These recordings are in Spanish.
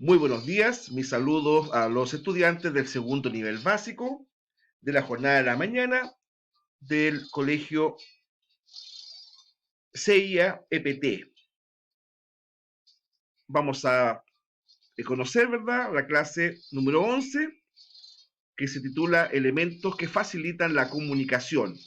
Muy buenos días, mis saludos a los estudiantes del segundo nivel básico de la jornada de la mañana del colegio CIA EPT. Vamos a conocer, ¿verdad?, la clase número 11, que se titula Elementos que facilitan la comunicación.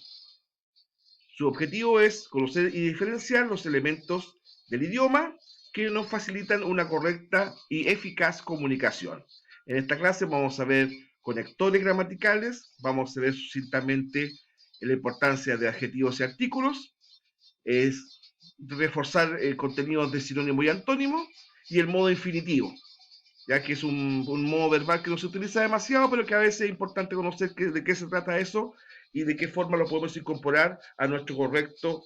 Su objetivo es conocer y diferenciar los elementos del idioma que nos facilitan una correcta y eficaz comunicación. En esta clase vamos a ver conectores gramaticales, vamos a ver sucintamente la importancia de adjetivos y artículos, es reforzar contenidos de sinónimo y antónimo y el modo infinitivo, ya que es un modo verbal que no se utiliza demasiado, pero que a veces es importante conocer de qué se trata eso y de qué forma lo podemos incorporar a nuestro correcto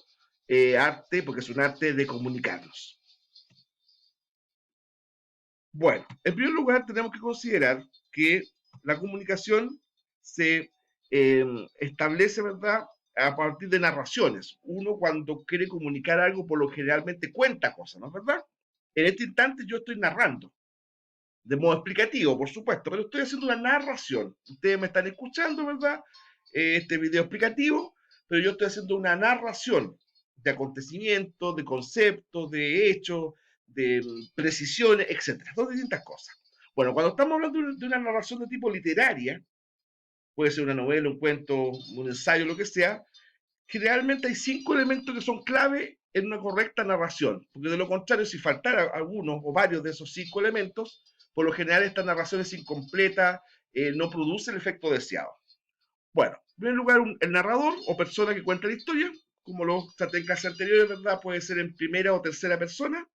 arte, porque es un arte de comunicarnos. Bueno, en primer lugar tenemos que considerar que la comunicación se establece, ¿verdad?, a partir de narraciones. Uno cuando quiere comunicar algo, por lo generalmente cuenta cosas, ¿no es verdad? En este instante yo estoy narrando, de modo explicativo, por supuesto, pero estoy haciendo una narración. Ustedes me están escuchando, ¿verdad? Este video explicativo, pero yo estoy haciendo una narración de acontecimientos, de conceptos, de hechos, de precisiones, etcétera. Son distintas cosas. Bueno, cuando estamos hablando de una narración de tipo literaria, puede ser una novela, un cuento, un ensayo, lo que sea, generalmente hay 5 elementos que son clave en una correcta narración, porque de lo contrario, si faltara alguno o varios de esos 5 elementos, por lo general esta narración es incompleta, no produce el efecto deseado. Bueno, en primer lugar, el narrador o persona que cuenta la historia, como lo traté en clases anteriores, ¿verdad? Puede ser en primera o tercera persona.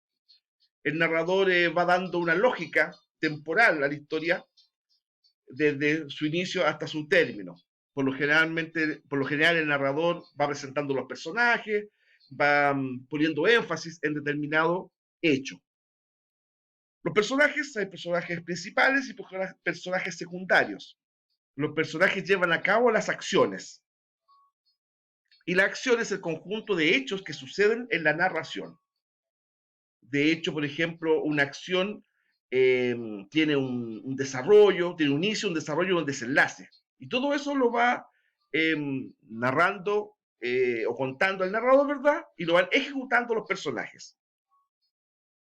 El narrador va dando una lógica temporal a la historia desde su inicio hasta su término. Por lo general el narrador va presentando los personajes, va poniendo énfasis en determinado hecho. Los personajes, hay personajes principales y personajes secundarios. Los personajes llevan a cabo las acciones. Y la acción es el conjunto de hechos que suceden en la narración. De hecho, por ejemplo, una acción tiene un desarrollo, tiene un inicio, un desarrollo y un desenlace. Y todo eso lo va narrando o contando el narrador, ¿verdad? Y lo van ejecutando los personajes.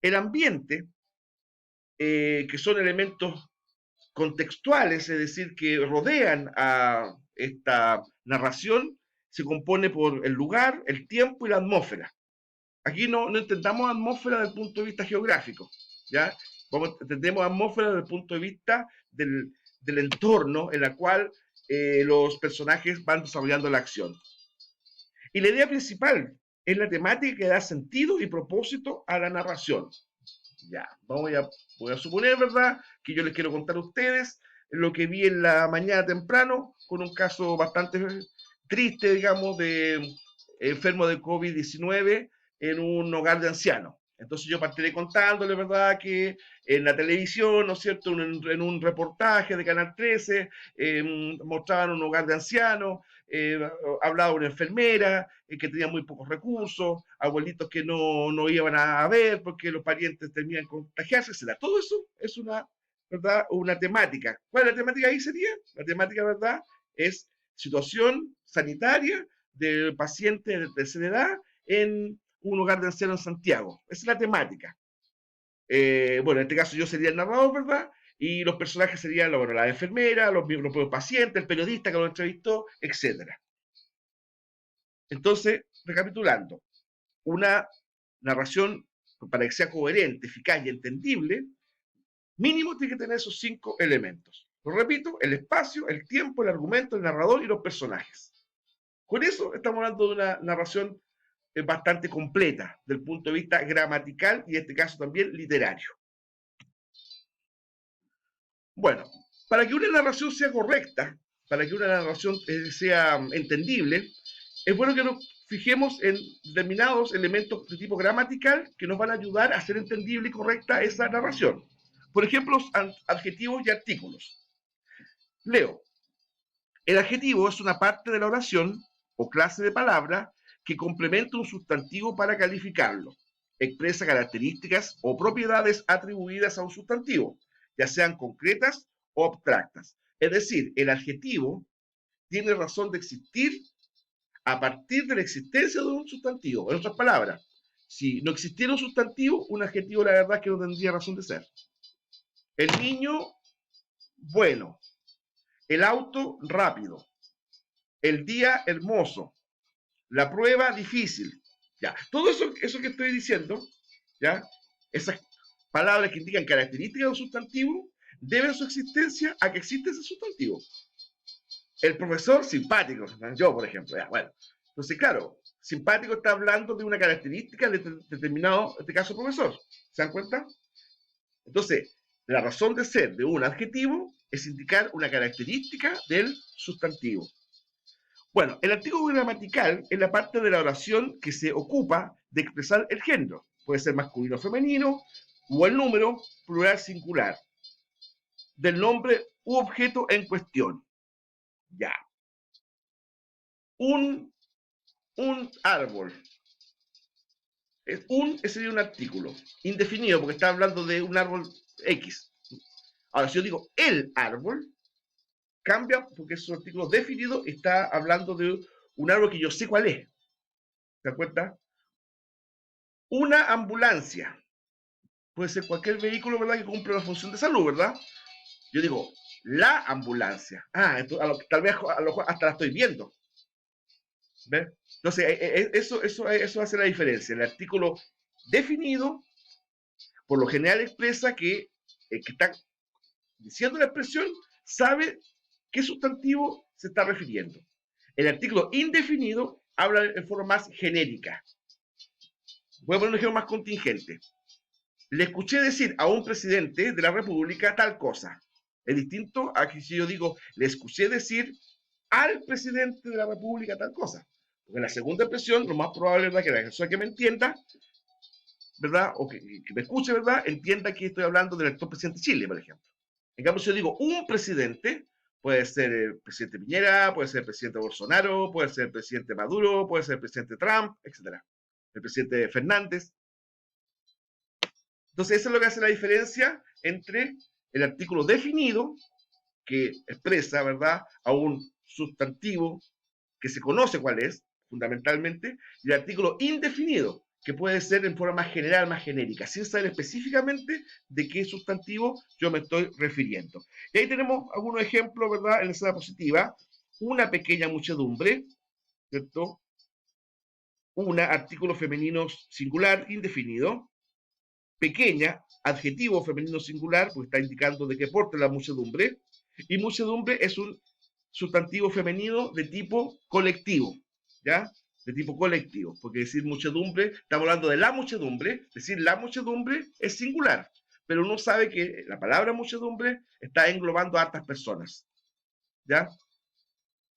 El ambiente, que son elementos contextuales, es decir, que rodean a esta narración, se compone por el lugar, el tiempo y la atmósfera. Aquí no entendamos atmósfera desde el punto de vista geográfico, ¿ya? Entendemos atmósfera desde el punto de vista del entorno en el cual los personajes van desarrollando la acción. Y la idea principal es la temática que da sentido y propósito a la narración. Ya, voy a suponer, ¿verdad?, que yo les quiero contar a ustedes lo que vi en la mañana temprano, con un caso bastante triste, digamos, de enfermo de COVID-19 en un hogar de ancianos. Entonces yo partiré contándole, ¿verdad?, que en la televisión, ¿no es cierto?, en un reportaje de Canal 13, mostraban un hogar de ancianos, hablaba una enfermera que tenía muy pocos recursos, abuelitos que no iban a ver porque los parientes temían contagiarse, etc. Todo eso es ¿verdad?, una temática. ¿Cuál es la temática ahí sería? La temática, ¿verdad?, es situación sanitaria del paciente de tercera edad en un hogar de ancianos en Santiago. Esa es la temática. Bueno, en este caso yo sería el narrador, ¿verdad? Y los personajes serían bueno, la enfermera, los pacientes, el periodista que lo entrevistó, etc. Entonces, recapitulando, una narración para que sea coherente, eficaz y entendible, mínimo tiene que tener esos 5 elementos. Lo repito, el espacio, el tiempo, el argumento, el narrador y los personajes. Con eso estamos hablando de una narración bastante completa, del punto de vista gramatical y en este caso también literario. Bueno, para que una narración sea correcta, para que una narración sea entendible, es bueno que nos fijemos en determinados elementos de tipo gramatical que nos van a ayudar a hacer entendible y correcta esa narración. Por ejemplo, los adjetivos y artículos. Leo. El adjetivo es una parte de la oración o clase de palabra que complementa un sustantivo para calificarlo. expresa características o propiedades atribuidas a un sustantivo, ya sean concretas o abstractas. Es decir, el adjetivo tiene razón de existir a partir de la existencia de un sustantivo. En otras palabras, si no existiera un sustantivo, un adjetivo la verdad es que no tendría razón de ser. El niño, bueno. El auto, rápido. El día, hermoso. La prueba, difícil. Ya, todo eso que estoy diciendo, ya, esas palabras que indican características de un sustantivo, deben su existencia a que existe ese sustantivo. El profesor, simpático, yo, por ejemplo, ya, bueno. Entonces, claro, simpático está hablando de una característica de determinado, en este caso, profesor. ¿Se dan cuenta? Entonces, la razón de ser de un adjetivo es indicar una característica del sustantivo. Bueno, el artículo gramatical es la parte de la oración que se ocupa de expresar el género. Puede ser masculino o femenino, o el número plural singular del nombre u objeto en cuestión. Ya. Un árbol. Sería un artículo indefinido porque está hablando de un árbol X. Ahora, si yo digo el árbol, cambia porque es un artículo definido, está hablando de un árbol que yo sé cuál es. ¿Se dan cuenta? Una ambulancia. Puede ser cualquier vehículo, ¿verdad?, que cumple una función de salud, ¿verdad? Yo digo, la ambulancia. Entonces, tal vez a lo mejor hasta la estoy viendo. ¿Ves? Entonces, eso hace la diferencia. El artículo definido, por lo general expresa que el que está diciendo la expresión sabe qué sustantivo se está refiriendo. El artículo indefinido habla en forma más genérica. Voy a poner un ejemplo más contingente. Le escuché decir a un presidente de la República tal cosa. Es distinto a que si yo digo, le escuché decir al presidente de la República tal cosa. Porque en la segunda expresión, lo más probable es que la persona que me entienda, ¿verdad? O que me escuche, ¿verdad? Entienda que estoy hablando del actual presidente de Chile, por ejemplo. En cambio, si yo digo un presidente, puede ser el presidente Piñera, puede ser el presidente Bolsonaro, puede ser el presidente Maduro, puede ser el presidente Trump, etc. El presidente Fernández. Entonces, eso es lo que hace la diferencia entre el artículo definido, que expresa, ¿verdad?, a un sustantivo que se conoce cuál es, fundamentalmente, y el artículo indefinido, que puede ser en forma más general, más genérica, sin saber específicamente de qué sustantivo yo me estoy refiriendo. Y ahí tenemos algunos ejemplos, ¿verdad?, en la escena positiva. Una pequeña muchedumbre, ¿cierto? Una, artículo femenino singular indefinido. Pequeña, adjetivo femenino singular, porque está indicando de qué porte la muchedumbre. Y muchedumbre es un sustantivo femenino de tipo colectivo, ¿ya? De tipo colectivo, porque decir muchedumbre, estamos hablando de la muchedumbre, decir la muchedumbre es singular, pero uno sabe que la palabra muchedumbre está englobando a hartas personas, ¿ya?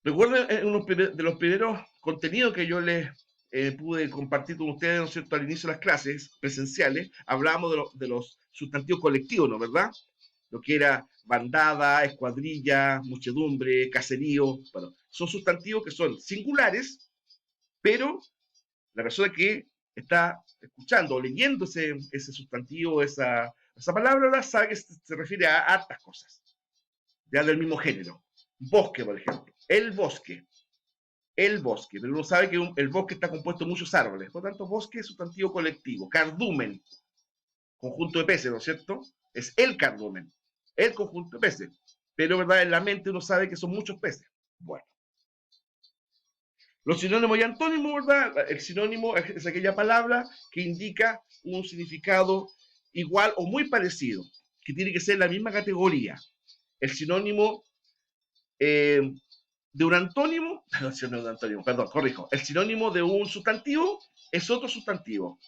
Recuerden en uno de los primeros contenidos que yo les pude compartir con ustedes, ¿no es cierto?, al inicio de las clases presenciales, hablábamos de los sustantivos colectivos, ¿no? ¿Verdad? Lo que era bandada, escuadrilla, muchedumbre, caserío. Bueno, son sustantivos que son singulares, pero la persona que está escuchando o leyendo ese sustantivo, esa palabra, sabe que se refiere a hartas cosas, ya del mismo género. Bosque, por ejemplo. El bosque, pero uno sabe que el bosque está compuesto de muchos árboles, por lo tanto, bosque es sustantivo colectivo. Cardumen, conjunto de peces, ¿no es cierto? Es el cardumen, el conjunto de peces, pero, ¿verdad?, en la mente uno sabe que son muchos peces. Bueno. Los sinónimos y antónimos, ¿verdad? El sinónimo es aquella palabra que indica un significado igual o muy parecido, que tiene que ser la misma categoría. El sinónimo de un antónimo, perdón, corrijo. El sinónimo de un sustantivo es otro sustantivo.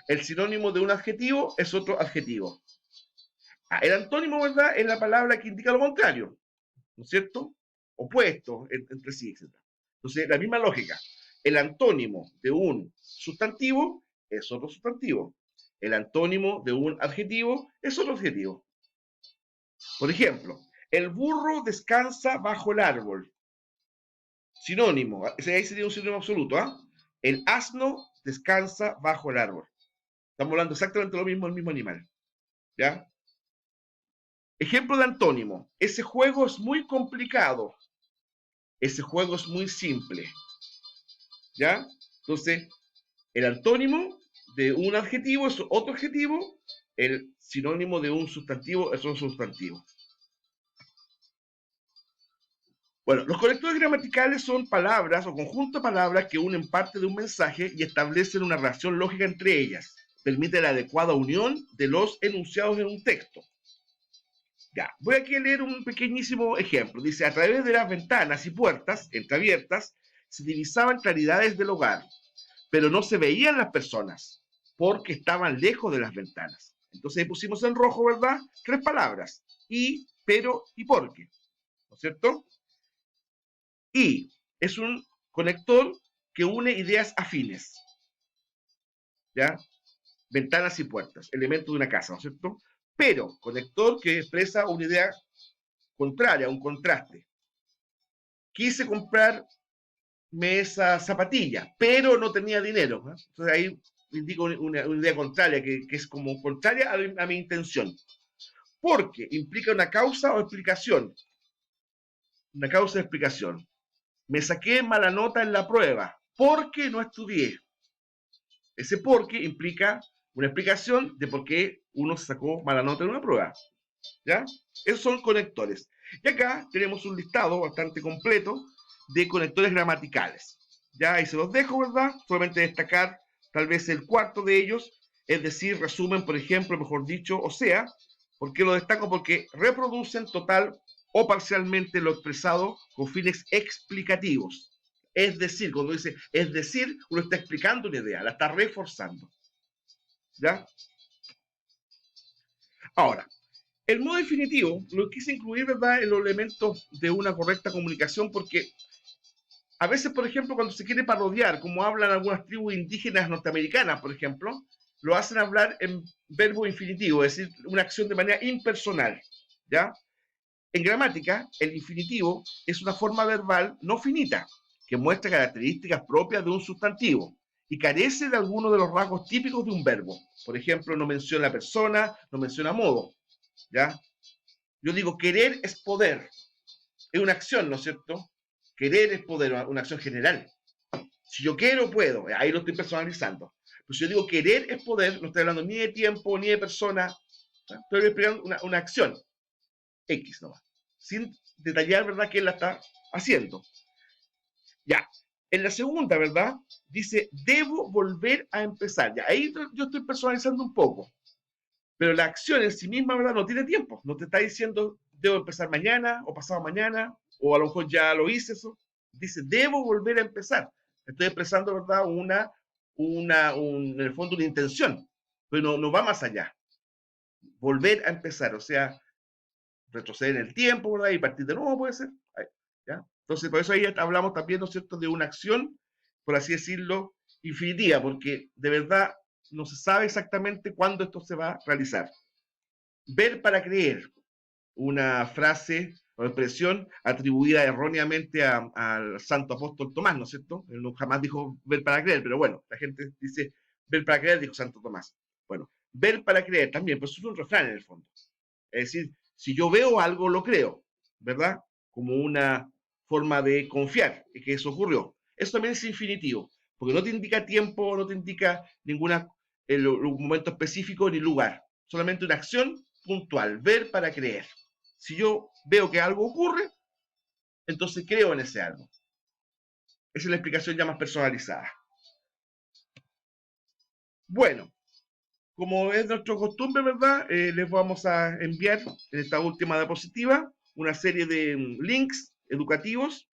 El sinónimo de un adjetivo es otro adjetivo. El antónimo, ¿verdad?, es la palabra que indica lo contrario, ¿no es cierto? Opuesto entre sí, etc. Entonces, la misma lógica. El antónimo de un sustantivo es otro sustantivo. El antónimo de un adjetivo es otro adjetivo. Por ejemplo, el burro descansa bajo el árbol. Sinónimo, ese ahí sería un sinónimo absoluto, ¿ah? El asno descansa bajo el árbol. Estamos hablando exactamente lo mismo del mismo animal. ¿Ya? Ejemplo de antónimo. Ese juego es muy complicado. Ese juego es muy simple. ¿Ya? Entonces, el antónimo de un adjetivo es otro adjetivo, el sinónimo de un sustantivo es un sustantivo. Bueno, los conectores gramaticales son palabras o conjunto de palabras que unen parte de un mensaje y establecen una relación lógica entre ellas. Permite la adecuada unión de los enunciados en un texto. Ya, voy aquí a leer un pequeñísimo ejemplo. Dice, a través de las ventanas y puertas entreabiertas se divisaban claridades del hogar, pero no se veían las personas porque estaban lejos de las ventanas. Entonces ahí pusimos en rojo, ¿verdad? 3 palabras. Y, pero y porque. ¿No es cierto? Y es un conector que une ideas afines. ¿Ya? Ventanas y puertas, elementos de una casa, ¿no es cierto? Pero conector que expresa una idea contraria, un contraste. Quise comprarme esa zapatilla, pero no tenía dinero. ¿No? Entonces ahí indico una idea contraria, que es como contraria a mi intención. Porque implica una causa o explicación. Una causa o explicación. Me saqué mala nota en la prueba porque no estudié. Ese porque implica una explicación de por qué uno se sacó mala nota en una prueba. ¿Ya? Esos son conectores. Y acá tenemos un listado bastante completo de conectores gramaticales. Ya ahí se los dejo, ¿verdad? Solamente destacar tal vez el cuarto de ellos, es decir, resumen, por ejemplo, mejor dicho, o sea, ¿por qué lo destaco? Porque reproducen total o parcialmente lo expresado con fines explicativos. Es decir, cuando dice es decir, uno está explicando una idea, la está reforzando. ¿Ya? Ahora, el modo definitivo lo quise incluir, ¿verdad?, en los elementos de una correcta comunicación, porque a veces, por ejemplo, cuando se quiere parodiar, como hablan algunas tribus indígenas norteamericanas, por ejemplo, lo hacen hablar en verbo infinitivo, es decir, una acción de manera impersonal, ¿ya? En gramática, el infinitivo es una forma verbal no finita, que muestra características propias de un sustantivo y carece de alguno de los rasgos típicos de un verbo. Por ejemplo, no menciona persona, no menciona modo, ¿ya? Yo digo, querer es poder, es una acción, ¿no es cierto? Querer es poder, una acción general. Si yo quiero, puedo, ahí lo estoy personalizando. Pero si yo digo querer es poder, no estoy hablando ni de tiempo, ni de persona, ¿sí? Estoy explicando una acción X nomás, sin detallar, ¿verdad?, quién la está haciendo. Ya, en la segunda, ¿verdad?, dice, debo volver a empezar. Ya, ahí yo estoy personalizando un poco. Pero la acción en sí misma, ¿verdad?, no tiene tiempo. No te está diciendo, debo empezar mañana o pasado mañana, o a lo mejor ya lo hice eso. Dice, debo volver a empezar. Estoy expresando, ¿verdad?, en el fondo una intención, pero no va más allá. Volver a empezar, o sea, retroceder en el tiempo, ¿verdad?, y partir de nuevo puede ser. ¿Ya? Entonces, por eso ahí hablamos también, ¿no es cierto?, de una acción, por así decirlo, infinitiva, porque de verdad no se sabe exactamente cuándo esto se va a realizar. Ver para creer, una frase o expresión atribuida erróneamente al santo apóstol Tomás, ¿no es cierto? Él no, jamás dijo ver para creer, pero bueno, la gente dice ver para creer, dijo Santo Tomás. Bueno, ver para creer también, pues es un refrán en el fondo. Es decir, si yo veo algo, lo creo, ¿verdad? Como una forma de confiar en que eso ocurrió. Eso también es infinitivo, porque no te indica tiempo, no te indica ningún momento específico ni lugar, solamente una acción puntual, ver para creer. Si yo veo que algo ocurre, entonces creo en ese algo. Esa es la explicación ya más personalizada. Bueno, como es nuestra costumbre, ¿verdad? Les vamos a enviar en esta última diapositiva una serie de links educativos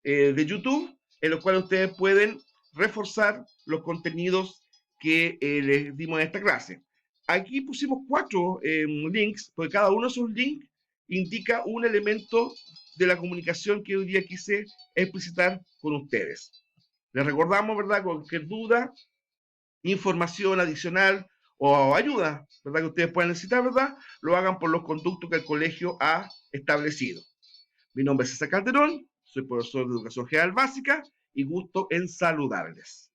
de YouTube, en los cuales ustedes pueden reforzar los contenidos que les dimos en esta clase. Aquí pusimos 4 links, porque cada uno de esos links indica un elemento de la comunicación que hoy día quise explicitar con ustedes. Les recordamos, ¿verdad? Cualquier duda, información adicional o ayuda, ¿verdad?, que ustedes puedan necesitar, ¿verdad?, lo hagan por los conductos que el colegio ha establecido. Mi nombre es César Calderón, soy profesor de Educación General Básica y gusto en saludarles.